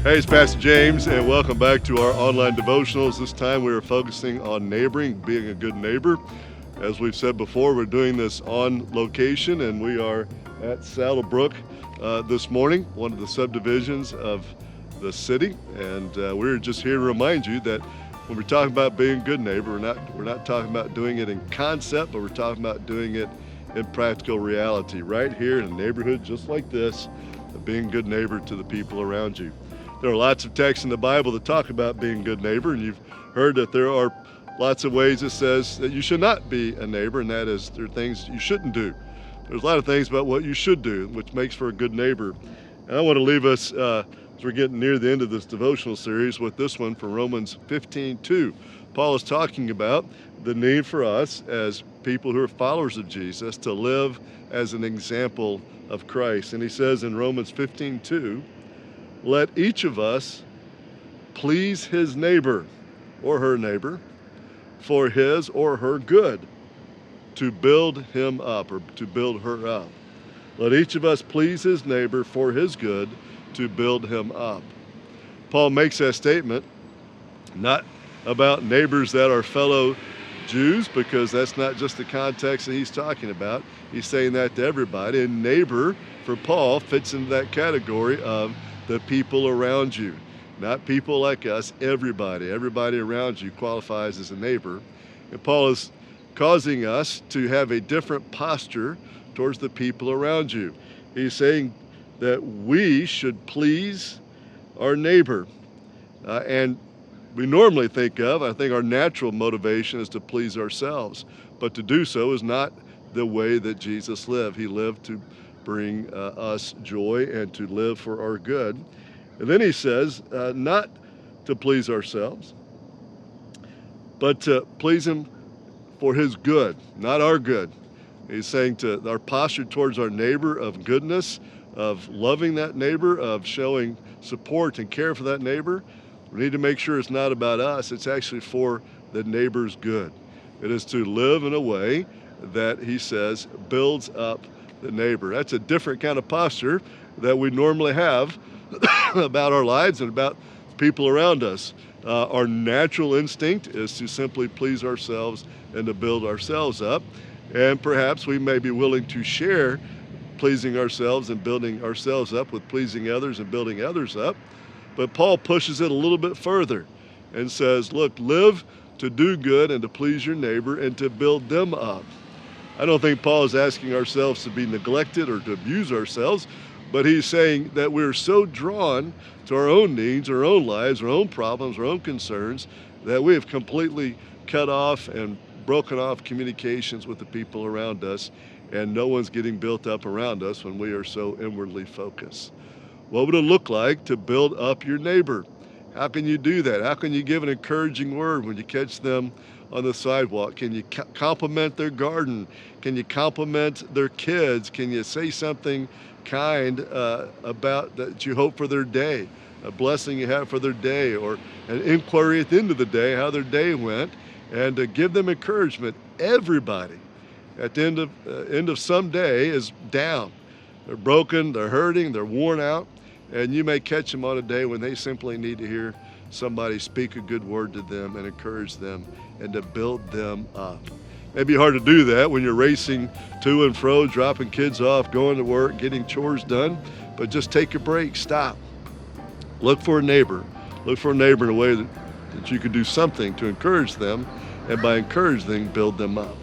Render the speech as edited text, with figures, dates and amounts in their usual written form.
Hey, it's Pastor James, and welcome back to our online devotionals. This time we are focusing on neighboring, being a good neighbor. As we've said before, we're doing this on location, and we are at Saddlebrook this morning, one of the subdivisions of the city. And we're just here to remind you that when we're talking about being a good neighbor, we're not talking about doing it in concept, but we're talking about doing it in practical reality, right here in a neighborhood just like this, being a good neighbor to the people around you. There are lots of texts in the Bible that talk about being a good neighbor, and you've heard that there are lots of ways it says that you should not be a neighbor, and that is there are things you shouldn't do. There's a lot of things about what you should do, which makes for a good neighbor. And I want to leave us, as we're getting near the end of this devotional series, with this one from Romans 15:2. Paul is talking about the need for us as people who are followers of Jesus to live as an example of Christ. And he says in Romans 15:2, let each of us please his neighbor or her neighbor for his or her good, to build him up or to build her up. Let each of us please his neighbor for his good, to build him up. Paul makes that statement not about neighbors that are fellow Jews, because that's not just the context that he's talking about. He's saying that to everybody. And neighbor, for Paul, fits into that category of the people around you. Not people like us, everybody. Everybody around you qualifies as a neighbor. And Paul is causing us to have a different posture towards the people around you. He's saying that we should please our neighbor. And we normally I think our natural motivation is to please ourselves. But to do so is not the way that Jesus lived. He lived to bring us joy and to live for our good. And then he says, not to please ourselves, but to please him for his good, not our good. He's saying to our posture towards our neighbor of goodness, of loving that neighbor, of showing support and care for that neighbor. We need to make sure it's not about us. It's actually for the neighbor's good. It is to live in a way that, he says, builds up the neighbor. That's a different kind of posture that we normally have about our lives and about people around us. Our natural instinct is to simply please ourselves and to build ourselves up. And perhaps we may be willing to share pleasing ourselves and building ourselves up with pleasing others and building others up. But Paul pushes it a little bit further and says, look, live to do good and to please your neighbor and to build them up. I don't think Paul is asking ourselves to be neglected or to abuse ourselves, but he's saying that we're so drawn to our own needs, our own lives, our own problems, our own concerns, that we have completely cut off and broken off communications with the people around us, and no one's getting built up around us when we are so inwardly focused. What would it look like to build up your neighbor? How can you do that? How can you give an encouraging word when you catch them on the sidewalk? Can you compliment their garden? Can you compliment their kids? Can you say something kind about that you hope for their day, a blessing you have for their day, or an inquiry at the end of the day, how their day went, and to give them encouragement? Everybody at the end of some day is down. They're broken, they're hurting, they're worn out, and you may catch them on a day when they simply need to hear somebody speak a good word to them and encourage them and to build them up. It may be hard to do that when you're racing to and fro, dropping kids off, going to work, getting chores done, but just take a break, stop. Look for a neighbor. Look for a neighbor in a way that you can do something to encourage them, and by encouraging them, build them up.